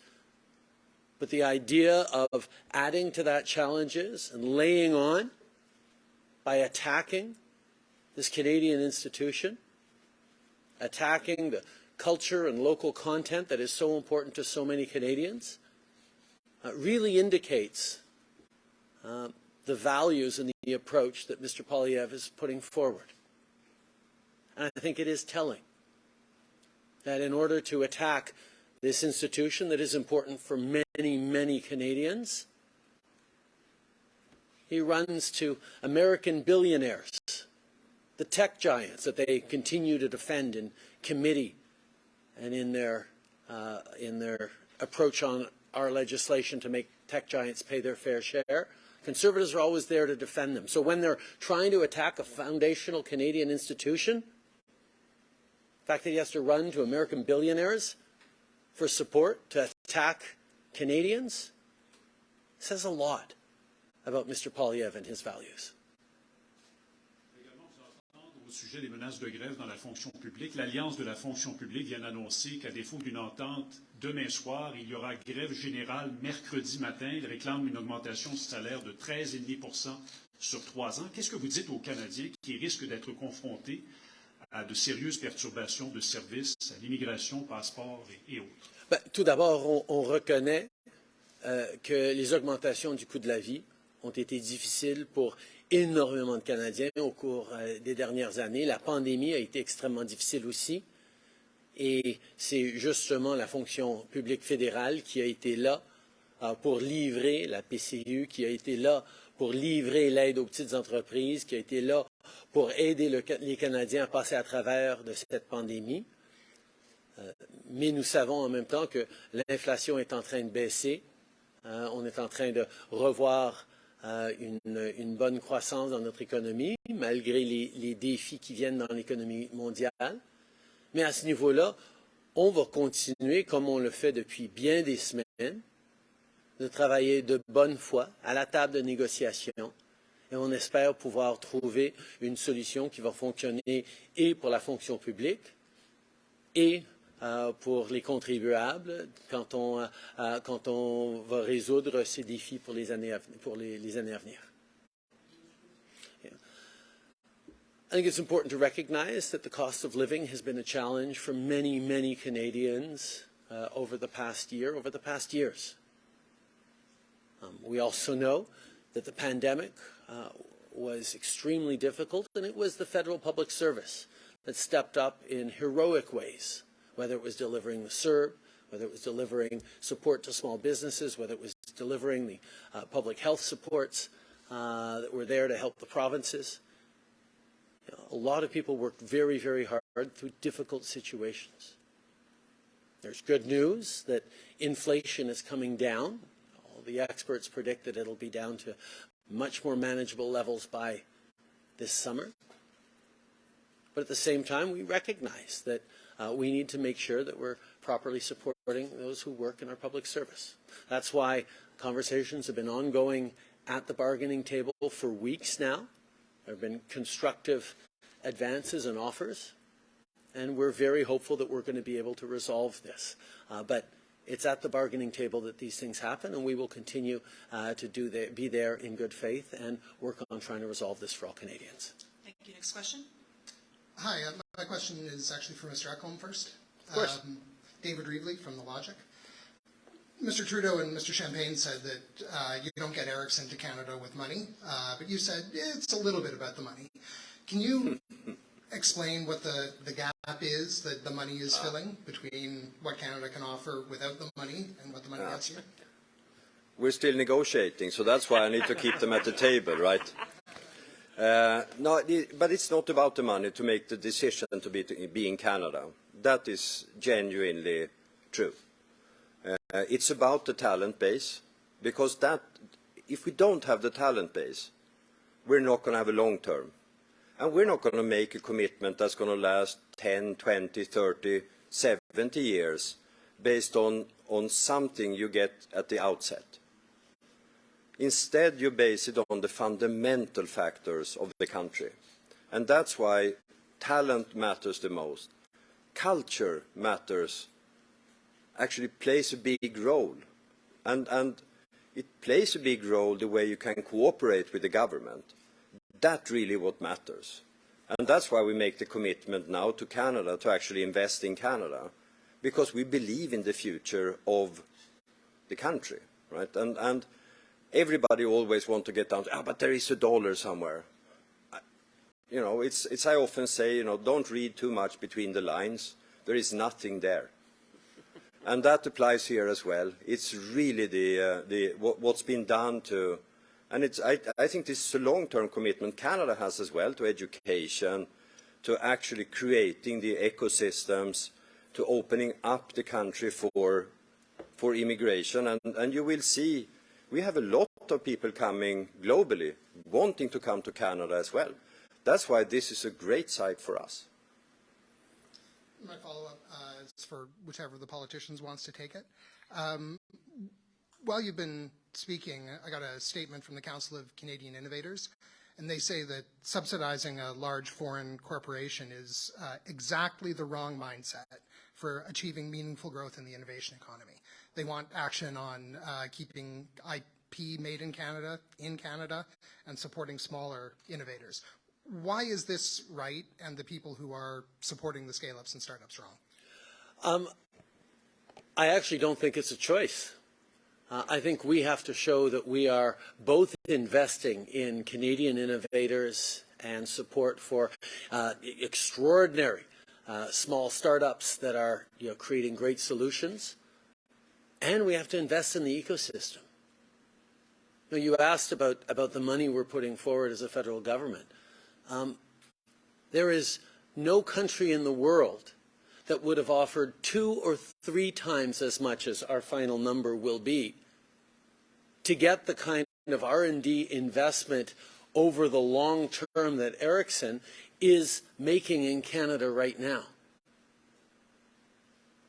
but the idea of adding to that challenges and laying on by attacking this Canadian institution, attacking the culture and local content that is so important to so many Canadians, really indicates the values and the approach that Mr. Poilievre is putting forward. And I think it is telling that in order to attack this institution that is important for many, many Canadians, he runs to American billionaires, the tech giants that they continue to defend in committee and in their approach on our legislation to make tech giants pay their fair share. Conservatives are always there to defend them. So when they're trying to attack a foundational Canadian institution, the fact that he has to run to American billionaires for support to attack Canadians says a lot about Mr. Poilievre and his values. Au sujet des menaces de grève dans la fonction publique, l'Alliance de la fonction publique vient d'annoncer qu'à défaut d'une entente demain soir, il y aura grève générale mercredi matin. Il réclame une augmentation de salaire de 13,5% sur 3 ans. Qu'est-ce que vous dites aux Canadiens qui risquent d'être confrontés à de sérieuses perturbations de services, à l'immigration, passeport et autres? Tout d'abord, on reconnaît que les augmentations du coût de la vie ont été difficiles pour énormément de Canadiens au cours des dernières années. La pandémie a été extrêmement difficile aussi. Et c'est justement la fonction publique fédérale qui a été là pour livrer, la PCU, qui a été là pour livrer l'aide aux petites entreprises, qui a été là pour aider les Canadiens à passer à travers de cette pandémie. Mais nous savons en même temps que l'inflation est en train de baisser. On est en train de revoir une bonne croissance dans notre économie, malgré les défis qui viennent dans l'économie mondiale. Mais à ce niveau-là, on va continuer, comme on le fait depuis bien des semaines, de travailler de bonne foi à la table de négociation. Et on espère pouvoir trouver une solution qui va fonctionner et pour la fonction publique et pour les contribuables quand on va résoudre ces défis pour les années à venir. Yeah. I think it's important to recognize that the cost of living has been a challenge for many, many Canadians over the past year, over the past years. We also know that the pandemic was extremely difficult, and it was the federal public service that stepped up in heroic ways, whether it was delivering the CERB, whether it was delivering support to small businesses, whether it was delivering the public health supports that were there to help the provinces. You know, a lot of people worked very, very hard through difficult situations. There's good news that inflation is coming down. All the experts predict that it'll be down to much more manageable levels by this summer. But at the same time, we recognize that we need to make sure that we're properly supporting those who work in our public service. That's why conversations have been ongoing at the bargaining table for weeks now. There have been constructive advances and offers, and we're very hopeful that we're going to be able to resolve this. But it's at the bargaining table that these things happen, and we will continue to be there in good faith and work on trying to resolve this for all Canadians. Thank you. Next question. Hi, my question is actually for Mr. Ekholm first. Of course. David Reevely from The Logic. Mr. Trudeau and Mr. Champagne said that you don't get Ericsson to Canada with money, but you said it's a little bit about the money. Can you explain what the gap is that the money is filling between what Canada can offer without the money and what the money gets you? We're still negotiating, so that's why I need to keep them at the table, right? No, but it's not about the money to make the decision to be in Canada. That is genuinely true. It's about the talent base, because if we don't have the talent base, we're not going to have a long term. And we're not going to make a commitment that's going to last 10, 20, 30, 70 years based on something you get at the outset. Instead, you base it on the fundamental factors of the country. And that's why talent matters the most. Culture matters, actually plays a big role. And it plays a big role the way you can cooperate with the government. That's really what matters. And that's why we make the commitment now to Canada to actually invest in Canada, because we believe in the future of the country, right? And everybody always wants to get down to, but there is a dollar somewhere. You know, it's I often say, you know, don't read too much between the lines. There is nothing there. And that applies here as well. It's really what's been done to, and I think this is a long-term commitment Canada has as well, to education, to actually creating the ecosystems, to opening up the country for immigration. And you will see, we have a lot of people coming globally, wanting to come to Canada as well. That's why this is a great site for us. My follow-up is for whichever of the politicians wants to take it. While you've been speaking, I got a statement from the Council of Canadian Innovators, and they say that subsidizing a large foreign corporation is exactly the wrong mindset for achieving meaningful growth in the innovation economy. They want action on keeping IP made in Canada, and supporting smaller innovators. Why is this right, and the people who are supporting the scale-ups and startups wrong? I actually don't think it's a choice. I think we have to show that we are both investing in Canadian innovators and support for extraordinary small startups that are creating great solutions, and we have to invest in the ecosystem. You asked about the money we're putting forward as a federal government. There is no country in the world that would have offered 2 or 3 times as much as our final number will be to get the kind of R&D investment over the long term that Ericsson is making in Canada right now.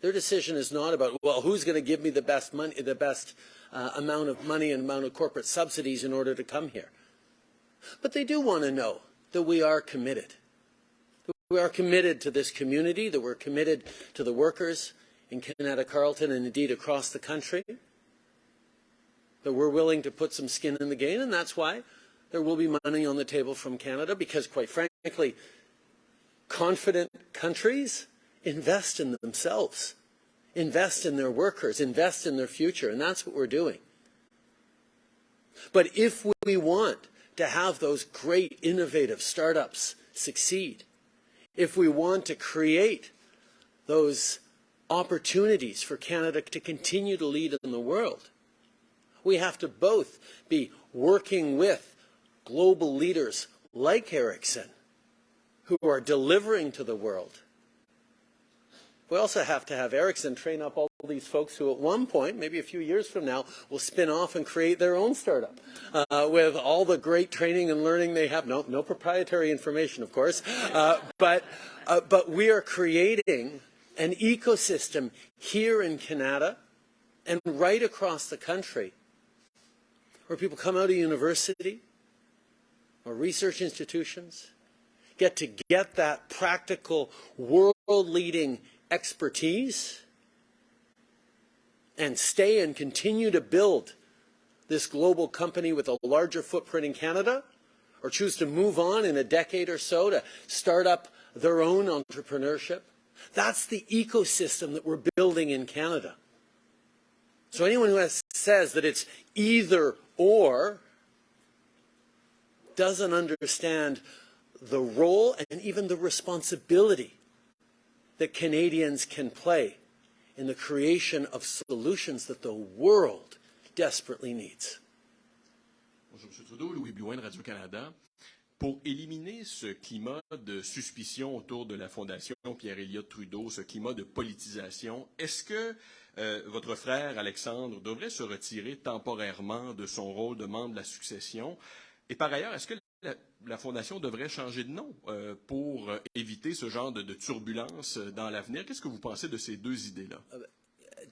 Their decision is not about, well, who's going to give me the best money, the best amount of money and amount of corporate subsidies in order to come here. But they do want to know that we are committed. We are committed to this community, that we're committed to the workers in Canada, Carleton, and indeed across the country, that we're willing to put some skin in the game, and that's why there will be money on the table from Canada, because quite frankly, confident countries invest in themselves, invest in their workers, invest in their future, and that's what we're doing. But if we want to have those great innovative startups succeed, if we want to create those opportunities for Canada to continue to lead in the world, we have to both be working with global leaders like Ericsson, who are delivering to the world. We also have to have Ericsson train up all these folks who at one point, maybe a few years from now, will spin off and create their own startup with all the great training and learning they have. No proprietary information, of course, but we are creating an ecosystem here in Canada and right across the country where people come out of university or research institutions, get that practical world-leading expertise and stay and continue to build this global company with a larger footprint in Canada, or choose to move on in a decade or so to start up their own entrepreneurship. That's the ecosystem that we're building in Canada. So anyone who says that it's either or doesn't understand the role and even the responsibility that Canadians can play in the creation of solutions that the world desperately needs. Bonjour, M. Trudeau, Louis Blouin de Radio-Canada. Pour éliminer ce climat de suspicion autour de la Fondation Pierre-Éliott Trudeau, ce climat de politisation, est-ce que votre frère Alexandre devrait se retirer temporairement de son rôle de membre de la succession? Et par ailleurs, est-ce que la Fondation devrait changer de nom pour éviter ce genre de turbulence dans l'avenir? Qu'est-ce que vous pensez de ces deux idées-là?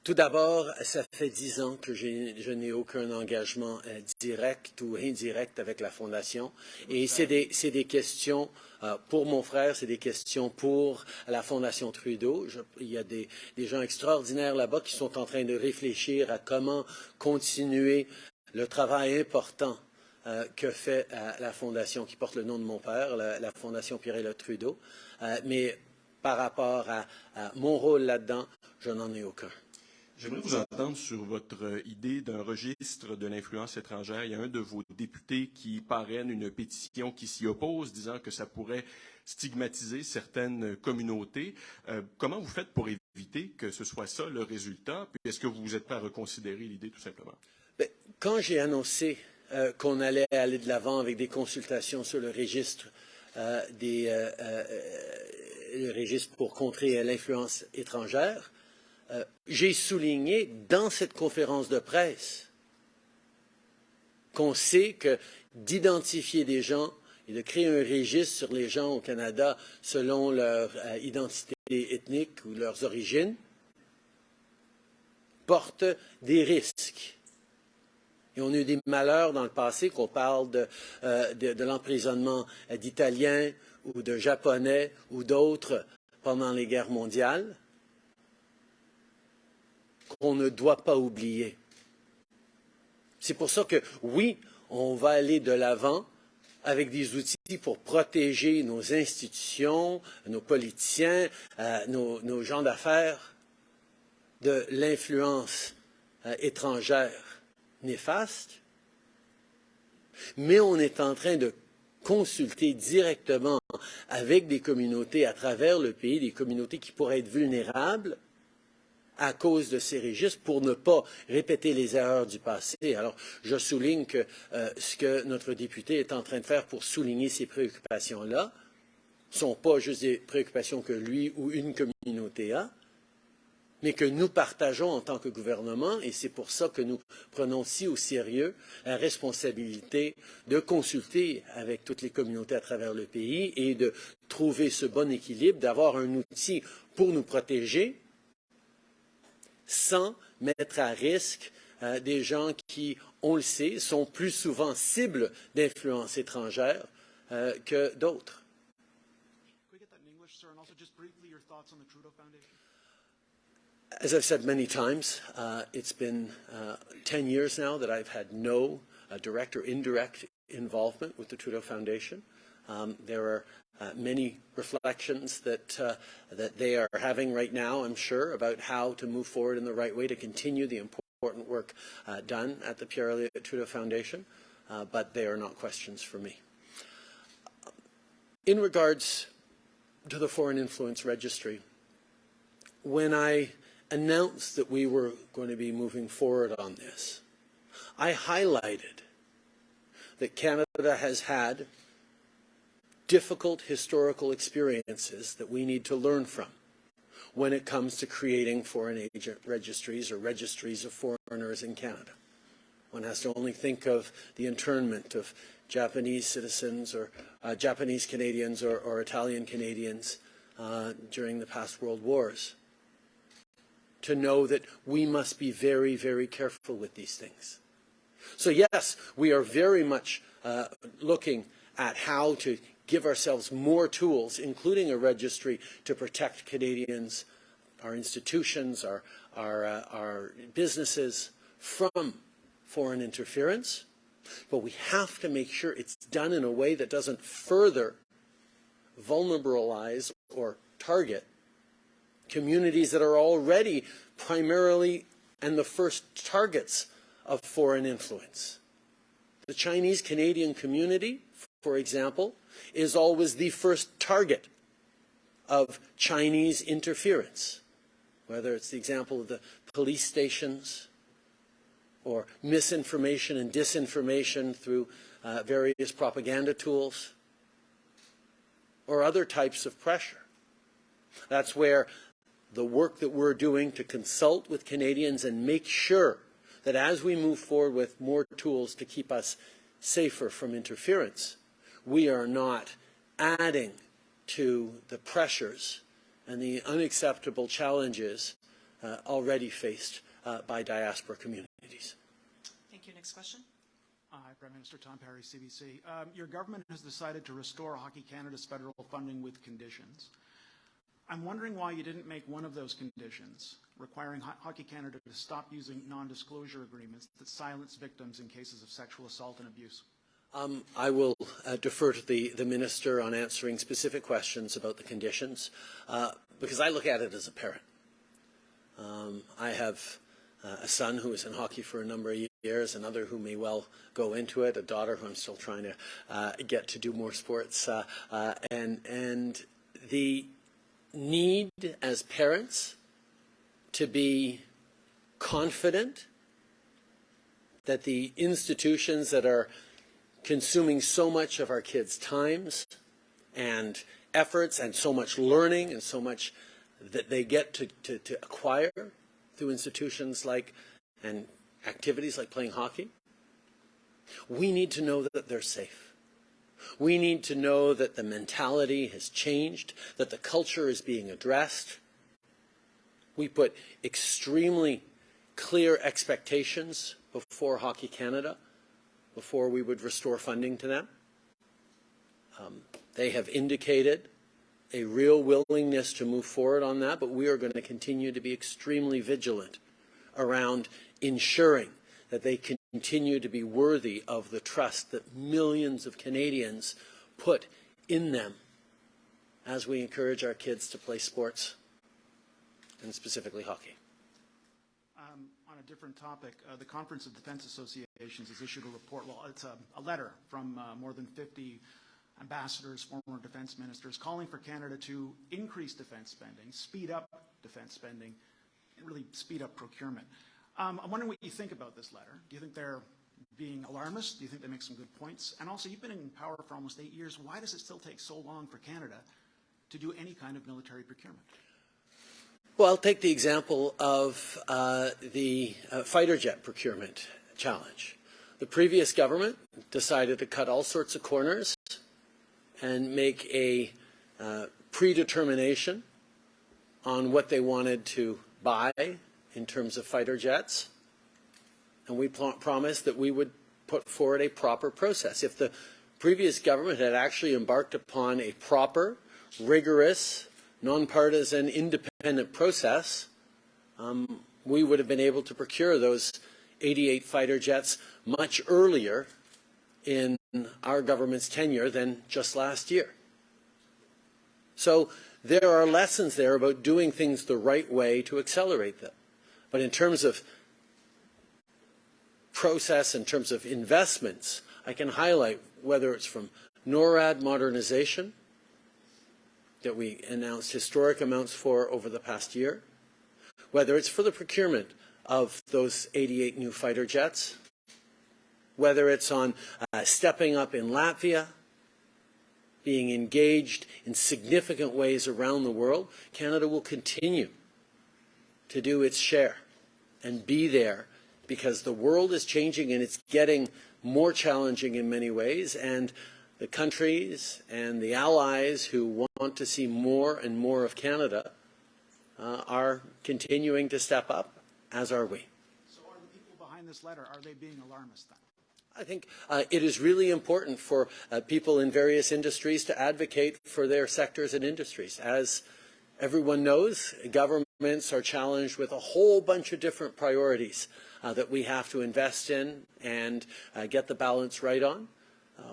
Tout d'abord, ça fait 10 ans que je n'ai aucun engagement direct ou indirect avec la Fondation. Et c'est des questions, pour mon frère, c'est des questions pour la Fondation Trudeau. Il y a des gens extraordinaires là-bas qui sont en train de réfléchir à comment continuer le travail important que fait la Fondation qui porte le nom de mon père, la Fondation Pierre-Éliott Trudeau. Mais par rapport à mon rôle là-dedans, je n'en ai aucun. J'aimerais vous entendre sur votre idée d'un registre de l'influence étrangère. Il y a un de vos députés qui parraine une pétition qui s'y oppose, disant que ça pourrait stigmatiser certaines communautés. Comment vous faites pour éviter que ce soit ça le résultat? Puis est-ce que vous êtes prêt à reconsidérer l'idée tout simplement? Bien, quand j'ai annoncé qu'on allait aller de l'avant avec des consultations sur le registre le registre pour contrer l'influence étrangère, j'ai souligné dans cette conférence de presse qu'on sait que d'identifier des gens et de créer un registre sur les gens au Canada selon leur identité ethnique ou leurs origines porte des risques. Et on a eu des malheurs dans le passé, qu'on parle de l'emprisonnement d'Italiens ou de Japonais ou d'autres pendant les guerres mondiales, qu'on ne doit pas oublier. C'est pour ça que, oui, on va aller de l'avant avec des outils pour protéger nos institutions, nos politiciens, nos gens d'affaires de l'influence étrangère néfaste, mais on est en train de consulter directement avec des communautés à travers le pays, des communautés qui pourraient être vulnérables à cause de ces registres pour ne pas répéter les erreurs du passé. Alors, je souligne que ce que notre député est en train de faire pour souligner ces préoccupations-là ne sont pas juste des préoccupations que lui ou une communauté a, mais que nous partageons en tant que gouvernement, et c'est pour ça que nous prenons si au sérieux la responsabilité de consulter avec toutes les communautés à travers le pays et de trouver ce bon équilibre, d'avoir un outil pour nous protéger sans mettre à risque des gens qui, on le sait, sont plus souvent cibles d'influence étrangère que d'autres. As I've said many times, it's been 10 years now that I've had no direct or indirect involvement with the Trudeau Foundation. There are many reflections that they are having right now, I'm sure, about how to move forward in the right way to continue the important work done at the Pierre-Éliott Trudeau Foundation, but they are not questions for me. In regards to the Foreign Influence Registry, when I announced that we were going to be moving forward on this, I highlighted that Canada has had difficult historical experiences that we need to learn from when it comes to creating foreign agent registries or registries of foreigners in Canada. One has to only think of the internment of Japanese citizens or Japanese Canadians or Italian Canadians during the past world wars to know that we must be very, very careful with these things. So yes, we are very much looking at how to give ourselves more tools, including a registry, to protect Canadians, our institutions, our businesses from foreign interference. But we have to make sure it's done in a way that doesn't further vulnerabilize or target communities that are already primarily and the first targets of foreign influence. The Chinese-Canadian community, for example, is always the first target of Chinese interference, whether it's the example of the police stations or misinformation and disinformation through various propaganda tools or other types of pressure. That's where the work that we're doing to consult with Canadians and make sure that as we move forward with more tools to keep us safer from interference, we are not adding to the pressures and the unacceptable challenges already faced by diaspora communities. Thank you. Next question. Hi, Prime Minister Tom Perry, CBC. Your government has decided to restore Hockey Canada's federal funding with conditions. I'm wondering why you didn't make one of those conditions, requiring Hockey Canada to stop using non-disclosure agreements that silence victims in cases of sexual assault and abuse. I will defer to the Minister on answering specific questions about the conditions, because I look at it as a parent. I have a son who was in hockey for a number of years, another who may well go into it, a daughter who I'm still trying to get to do more sports, and the need as parents to be confident that the institutions that are consuming so much of our kids' times and efforts and so much learning and so much that they get to acquire through institutions like and activities like playing hockey, we need to know that they're safe. We need to know that the mentality has changed, that the culture is being addressed. We put extremely clear expectations before Hockey Canada, before we would restore funding to them. They have indicated a real willingness to move forward on that, but we are going to continue to be extremely vigilant around ensuring that they continue to be worthy of the trust that millions of Canadians put in them as we encourage our kids to play sports, and specifically hockey. On a different topic, the Conference of Defence Associations has issued a report, well, it's a letter from more than 50 ambassadors, former defence ministers, calling for Canada to increase defence spending, speed up defence spending, and really speed up procurement. I'm wondering what you think about this letter. Do you think they're being alarmist? Do you think they make some good points? And also, you've been in power for almost 8 years. Why does it still take so long for Canada to do any kind of military procurement? Well, I'll take the example of the fighter jet procurement challenge. The previous government decided to cut all sorts of corners and make a predetermination on what they wanted to buy in terms of fighter jets, and we promised that we would put forward a proper process. If the previous government had actually embarked upon a proper, rigorous, nonpartisan, independent process, we would have been able to procure those 88 fighter jets much earlier in our government's tenure than just last year. So there are lessons there about doing things the right way to accelerate them. But in terms of process, in terms of investments, I can highlight whether it's from NORAD modernization that we announced historic amounts for over the past year, whether it's for the procurement of those 88 new fighter jets, whether it's on stepping up in Latvia, being engaged in significant ways around the world. Canada will continue to do its share and be there because the world is changing and it's getting more challenging in many ways, and the countries and the allies who want to see more and more of Canada are continuing to step up, as are we. So are the people behind this letter, are they being alarmist then? I think it is really important for people in various industries to advocate for their sectors and industries. As everyone knows, governments are challenged with a whole bunch of different priorities that we have to invest in and get the balance right on.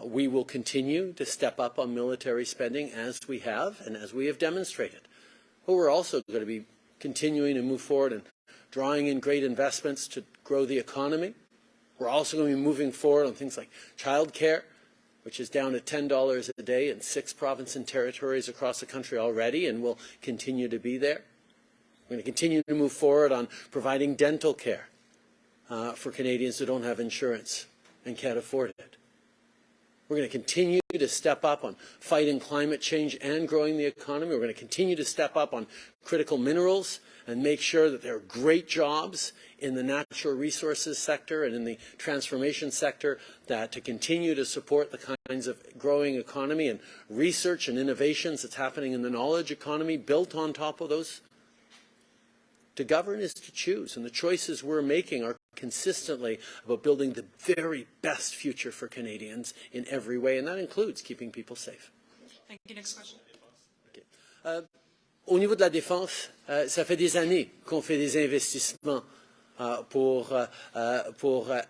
We will continue to step up on military spending as we have and as we have demonstrated. But we're also going to be continuing to move forward and drawing in great investments to grow the economy. We're also going to be moving forward on things like childcare, which is down to $10 a day in 6 provinces and territories across the country already and will continue to be there. We're going to continue to move forward on providing dental care for Canadians who don't have insurance and can't afford it. We're going to continue to step up on fighting climate change and growing the economy. We're going to continue to step up on critical minerals and make sure that there are great jobs in the natural resources sector and in the transformation sector to continue to support the kinds of growing economy and research and innovations that's happening in the knowledge economy built on top of those. To govern is to choose, and the choices we're making are consistently about building the very best future for Canadians in every way, and that includes keeping people safe. Thank you. Next question. Okay. Au niveau de la défense, ça fait des années qu'on fait des investissements pour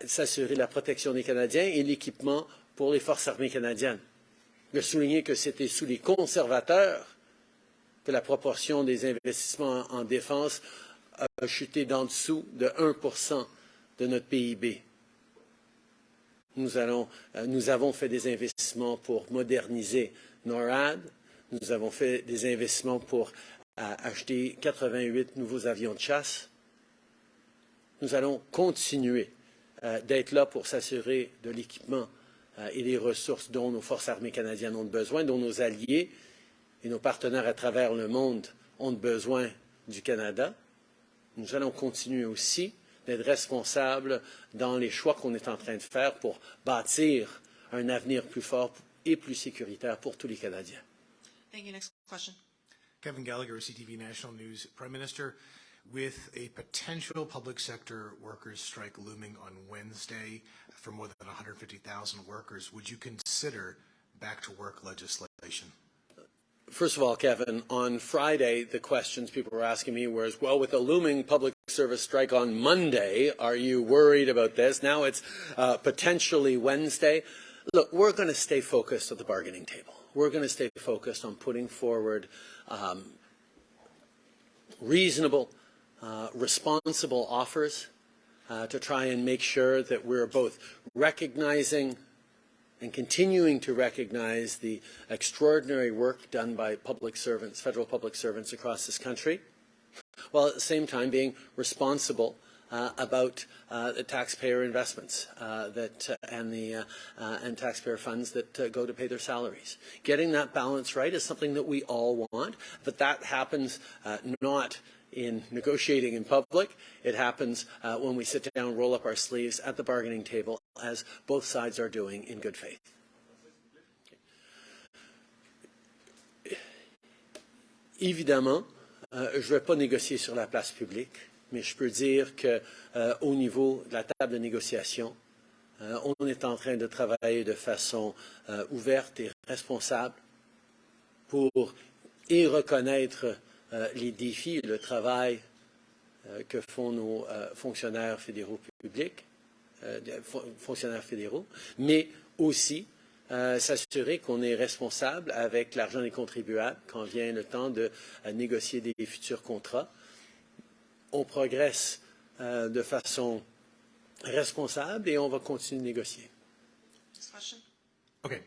s'assurer la protection des Canadiens et l'équipement pour les forces armées canadiennes. Je veux souligner que c'était sous les conservateurs que la proportion des investissements en défense a chuté d'en dessous de 1% de notre PIB. Nous avons fait des investissements pour moderniser NORAD. Nous avons fait des investissements pour acheter 88 nouveaux avions de chasse. Nous allons continuer d'être là pour s'assurer de l'équipement et des ressources dont nos forces armées canadiennes ont besoin, dont nos alliés et nos partenaires à travers le monde ont besoin du Canada. Nous allons continuer aussi d'être responsables dans les choix qu'on est en train de faire pour bâtir un avenir plus fort et plus sécuritaire pour tous les Canadiens. Thank you. Next question. Kevin Gallagher, CTV National News. Prime Minister, with a potential public sector workers' strike looming on Wednesday for more than 150,000 workers, would you consider back-to-work legislation? First of all, Kevin, on Friday, the questions people were asking me was, well, with a looming public service strike on Monday, are you worried about this? Now it's potentially Wednesday. Look, we're going to stay focused at the bargaining table. We're going to stay focused on putting forward reasonable, responsible offers to try and make sure that we're both recognizing and continuing to recognize the extraordinary work done by public servants, federal public servants across this country, while at the same time being responsible about the taxpayer investments and taxpayer funds that go to pay their salaries. Getting that balance right is something that we all want, but that happens not in negotiating in public. It happens when we sit down, roll up our sleeves at the bargaining table, as both sides are doing in good faith. Évidemment, je ne vais pas négocier sur la place publique, mais je peux dire qu'au niveau de la table de négociation, on est en train de travailler de façon ouverte et responsable pour y reconnaître les défis et le travail que font nos fonctionnaires fédéraux publics, fonctionnaires fédéraux, mais aussi s'assurer qu'on est responsable avec l'argent des contribuables quand vient le temps de négocier des futurs contrats. On progresse de façon responsable et on va continuer de négocier. Next question. Okay.